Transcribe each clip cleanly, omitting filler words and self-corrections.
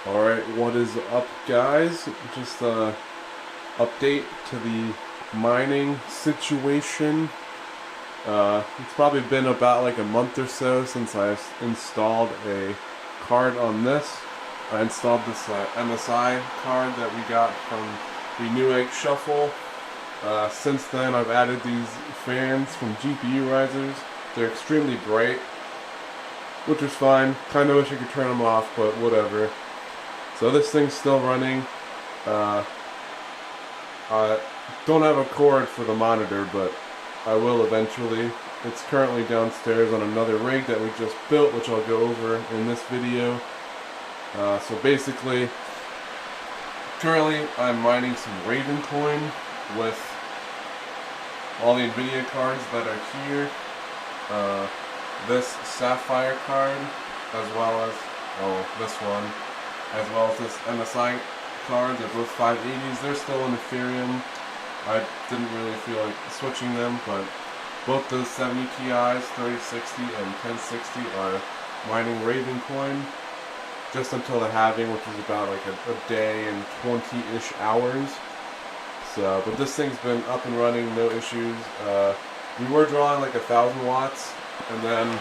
Alright, what is up, guys? Just a update to the mining situation. It's probably been about like a month or so since I installed a card on this. I installed this MSI card that we got from the Newegg Shuffle. Since then, I've added these fans from GPU risers. They're extremely bright, which is fine. Kind of wish I could turn them off, but whatever. So this thing's still running. I don't have a cord for the monitor, but I will eventually. It's currently downstairs on another rig that we just built, which I'll go over in this video. So basically, currently I'm mining some Raven coin with all the NVIDIA cards that are here. This Sapphire card, as well as, this one, as well as this MSI card. They're both 580s. They're still on Ethereum. I didn't really feel like switching them, but both those 70 Ti's, 3060 and 1060 are mining Raven coin just until the halving, which is about like a day and 20-ish hours. So, but this thing's been up and running, no issues. We were drawing like 1,000 watts, and then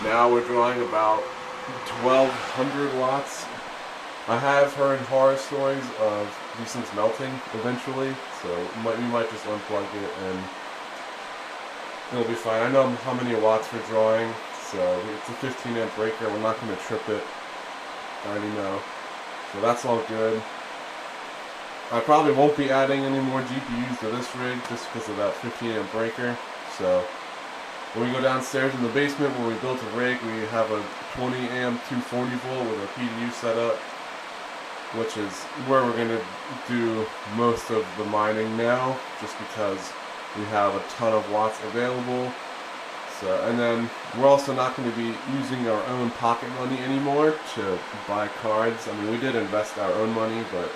now we're drawing about 1,200 watts. I have heard horror stories of these things melting eventually, so we might just unplug it and it'll be fine. I know how many watts we're drawing, so it's a 15 amp breaker. We're not going to trip it. I already know. So that's all good. I probably won't be adding any more GPUs to this rig just because of that 15 amp breaker. So when we go downstairs in the basement where we built a rig, we have a 20 amp 240 volt with a PDU setup, which is where we're going to do most of the mining now, just because we have a ton of watts available. So, and then we're also not going to be using our own pocket money anymore to buy cards. I mean, we did invest our own money, but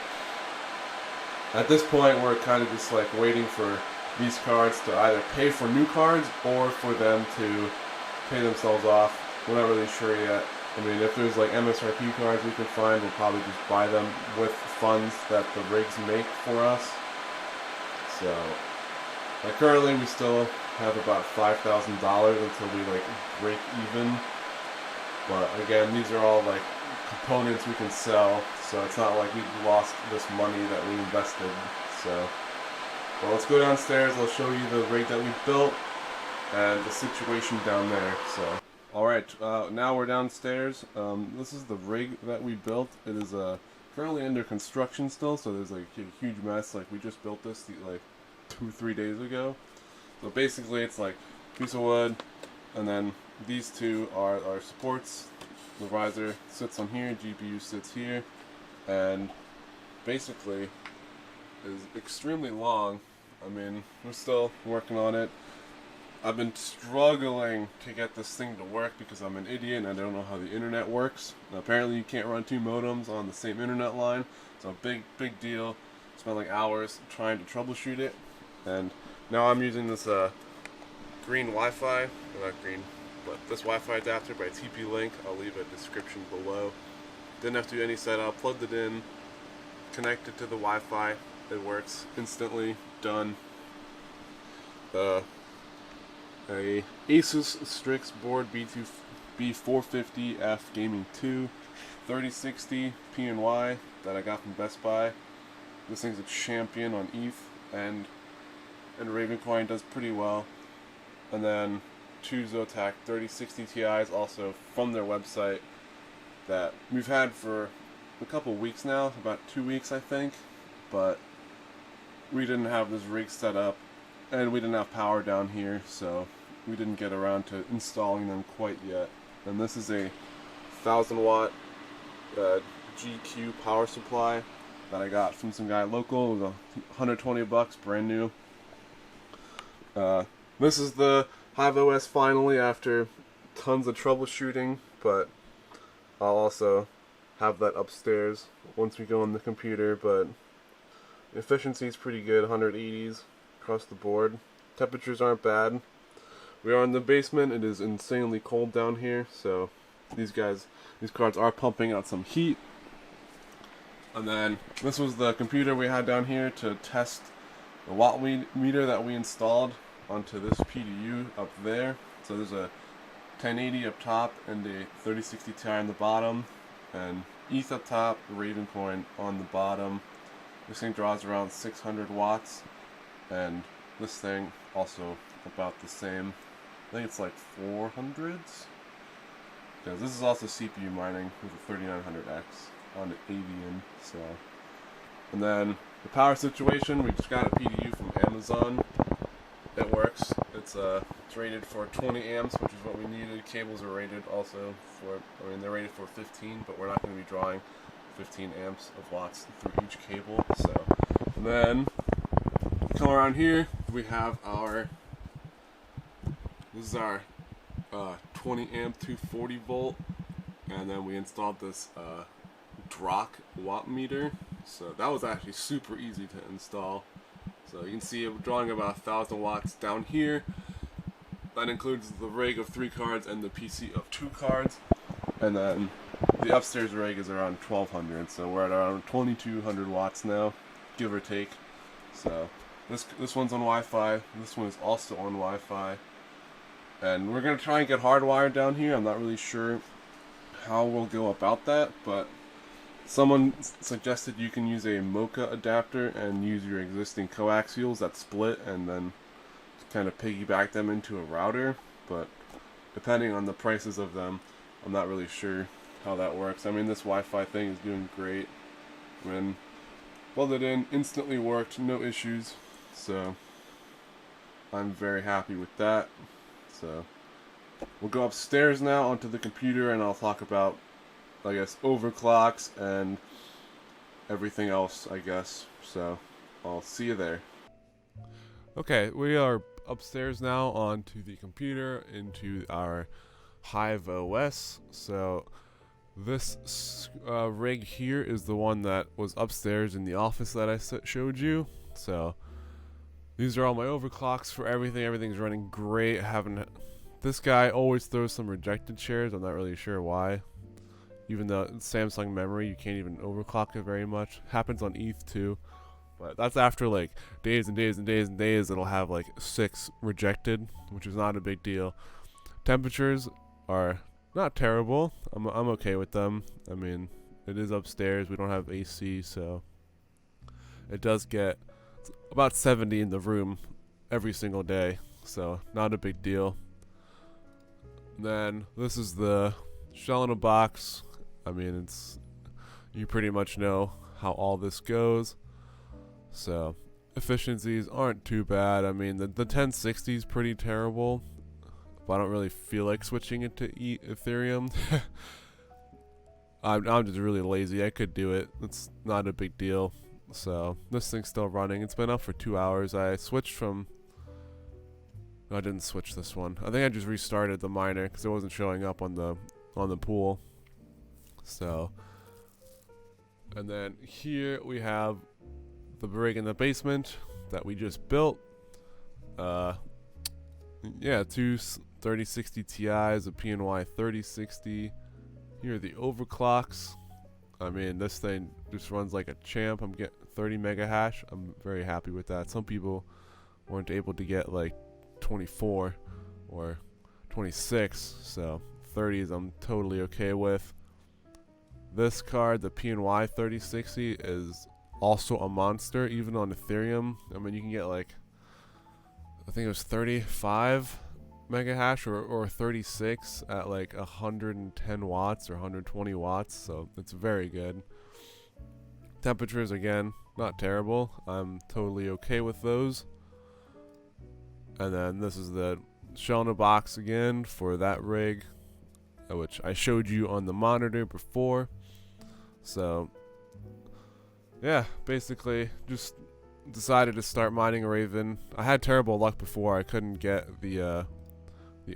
at this point we're kind of just like waiting for these cards to either pay for new cards or for them to pay themselves off. We're not really sure yet. I mean, if there's like MSRP cards we can find, we'll probably just buy them with funds that the rigs make for us. So, currently we still have about $5,000 until we like break even. But again, these are all like components we can sell, so it's not like we lost this money that we invested. So, well, let's go downstairs. I'll show you the rig that we built and the situation down there. So. Alright, now we're downstairs. This is the rig that we built. It is currently under construction still, so there's like a huge mess. Like, we just built this like 2-3 days ago. So basically it's like a piece of wood, and then these two are our supports. The riser sits on here, GPU sits here, and basically is extremely long. I mean, we're still working on it. I've been struggling to get this thing to work because I'm an idiot and I don't know how the internet works. Now, apparently you can't run two modems on the same internet line, so big deal. Spent like hours trying to troubleshoot it, and now I'm using this green Wi-Fi, not green, but this Wi-Fi adapter by TP-Link. I'll leave a description below. Didn't have to do any setup, plugged it in, connected to the Wi-Fi, it works instantly, done. A Asus Strix board B450F Gaming 2 3060 PNY that I got from Best Buy. This thing's a champion on ETH, and Raven coin does pretty well. And then two Zotac 3060 Ti's also from their website that we've had for a couple weeks now, about 2 weeks I think, but we didn't have this rig set up and we didn't have power down here, so we didn't get around to installing them quite yet. And this is a 1,000 watt GQ power supply that I got from some guy local. It was $120, brand new. This is the HiveOS finally after tons of troubleshooting, but I'll also have that upstairs once we go on the computer. But efficiency is pretty good, 180s across the board. Temperatures aren't bad. We are in the basement. It is insanely cold down here, so these cards are pumping out some heat. And then this was the computer we had down here to test the watt meter that we installed onto this PDU up there. So there's a 1080 up top and a 3060 Ti on the bottom, and ETH up top, Raven coin on the bottom. This thing draws around 600 watts, and this thing also about the same. I think it's like 400s. Because this is also CPU mining with a 3900X on an Avian. So, and then the power situation, we just got a PDU from Amazon. It works. It's rated for 20 amps, which is what we needed. Cables are rated also for, I mean, they're rated for 15, but we're not going to be drawing 15 amps of watts through each cable. So, and then come around here, we have our, this is our 20 amp 240 volt, and then we installed this Zotac watt meter. So that was actually super easy to install. So you can see I'm drawing about 1,000 watts down here. That includes the rig of 3 cards and the PC of 2 cards. And then the upstairs rig is around 1,200. So we're at around 2,200 watts now, give or take. So this one's on Wi-Fi. This one is also on Wi-Fi. And we're going to try and get hardwired down here. I'm not really sure how we'll go about that, but someone suggested you can use a Mocha adapter and use your existing coaxials that split and then kind of piggyback them into a router. But depending on the prices of them, I'm not really sure how that works. I mean, this Wi-Fi thing is doing great. When plugged it in, instantly worked, no issues. So I'm very happy with that. So we'll go upstairs now onto the computer and I'll talk about, I guess, overclocks and everything else, I guess. So I'll see you there. Okay, we are upstairs now onto the computer into our HiveOS. So this rig here is the one that was upstairs in the office that I showed you. So these are all my overclocks for everything. Everything's running great. This guy always throws some rejected shares. I'm not really sure why. Even though it's Samsung memory, you can't even overclock it very much. Happens on ETH too. But that's after like days and days and days and days. It'll have like 6 rejected, which is not a big deal. Temperatures are not terrible. I'm okay with them. I mean, it is upstairs. We don't have AC, so it does get about 70 in the room every single day, so not a big deal. Then this is the shell in a box. I mean, you pretty much know how all this goes. So efficiencies aren't too bad. I mean, the 1060 is pretty terrible, but I don't really feel like switching it to Ethereum. I'm just really lazy. I could do it. It's not a big deal. So this thing's still running. It's been up for 2 hours. I switched from, no, I didn't switch this one. I think I just restarted the miner because it wasn't showing up on the pool. So, and then here we have the rig in the basement that we just built. Yeah, 2 3060 Ti's, a PNY 3060. Here are the overclocks. I mean, this thing just runs like a champ. I'm getting 30 mega hash. I'm very happy with that. Some people weren't able to get like 24 or 26, so 30s I'm totally okay with. This card, the PNY 3060, is also a monster, even on Ethereum. I mean, you can get like, I think it was 35 mega hash or 36 at like 110 watts or 120 watts, so it's very good. Temperatures, again, not terrible. I'm totally okay with those. And then this is the shell in a box again for that rig, which I showed you on the monitor before. So yeah, basically just decided to start mining Raven. I had terrible luck before. I couldn't get the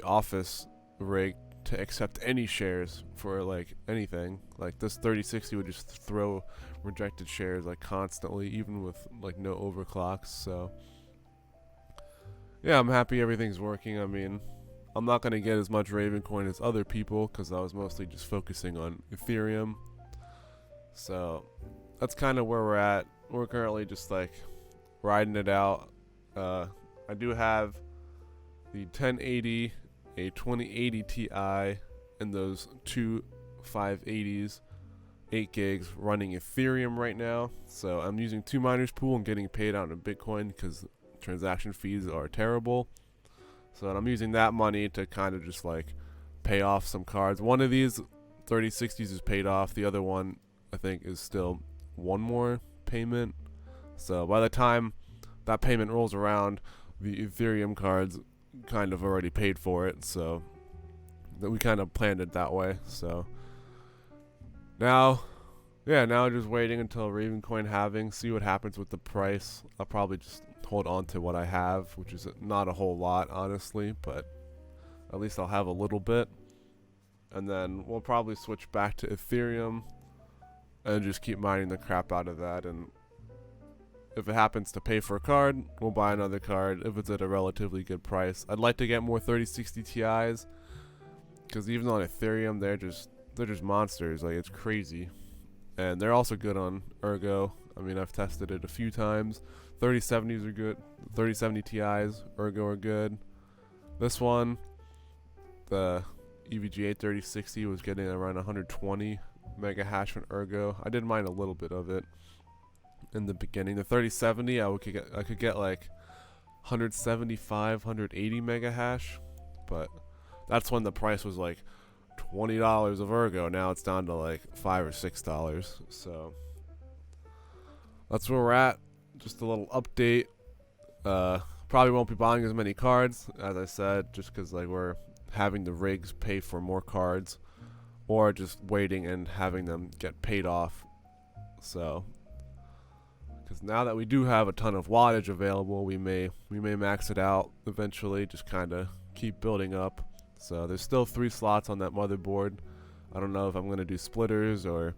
office rig to accept any shares for like anything. Like this 3060 would just throw rejected shares like constantly, even with like no overclocks. So yeah, I'm happy everything's working. I mean, I'm not gonna get as much Raven coin as other people because I was mostly just focusing on Ethereum. So that's kind of where we're at. We're currently just like riding it out. I do have the 1080, a 2080 Ti, and those two 580s, 8 gigs running Ethereum right now. So I'm using 2 miners pool and getting paid out in Bitcoin because transaction fees are terrible. So I'm using that money to kind of just like pay off some cards. One of these 3060s is paid off. The other one I think is still one more payment. So by the time that payment rolls around, the Ethereum cards kind of already paid for it. So that we kind of planned it that way. So now just waiting until Ravencoin halving, see what happens with the price. I'll probably just hold on to what I have, which is not a whole lot, honestly, but at least I'll have a little bit. And then we'll probably switch back to Ethereum and just keep mining the crap out of that. And if it happens to pay for a card, we'll buy another card if it's at a relatively good price. I'd like to get more 3060 Ti's, because even on Ethereum, they're just monsters. Like, it's crazy. And they're also good on Ergo. I mean, I've tested it a few times. 3070s are good. 3070 Ti's, Ergo are good. This one, the EVGA 3060, was getting around 120 mega hash from Ergo. I did mine a little bit of it in the beginning. The 3070, I could get like 175, 180 mega hash, but that's when the price was like $20 of Ergo. Now it's down to like $5 or $6. So that's where we're at. Just a little update. Probably won't be buying as many cards, as I said, just because like we're having the rigs pay for more cards, or just waiting and having them get paid off. So, because now that we do have a ton of wattage available, we may max it out eventually. Just kind of keep building up. So there's still 3 slots on that motherboard. I don't know if I'm gonna do splitters or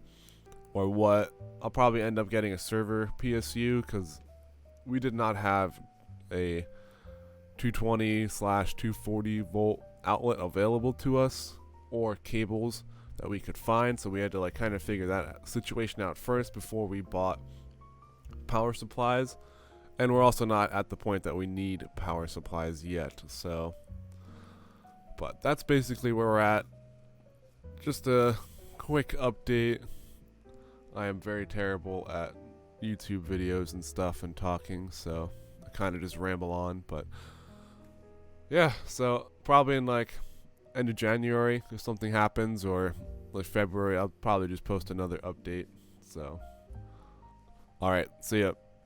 what. I'll probably end up getting a server PSU, because we did not have a 220/240 volt outlet available to us, or cables that we could find. So we had to like kind of figure that situation out first before we bought power supplies. And we're also not at the point that we need power supplies yet. So, but that's basically where we're at. Just a quick update. I am very terrible at YouTube videos and stuff and talking, so I kind of just ramble on. But yeah, so probably in like end of January, if something happens, or like February, I'll probably just post another update. So, alright, see ya.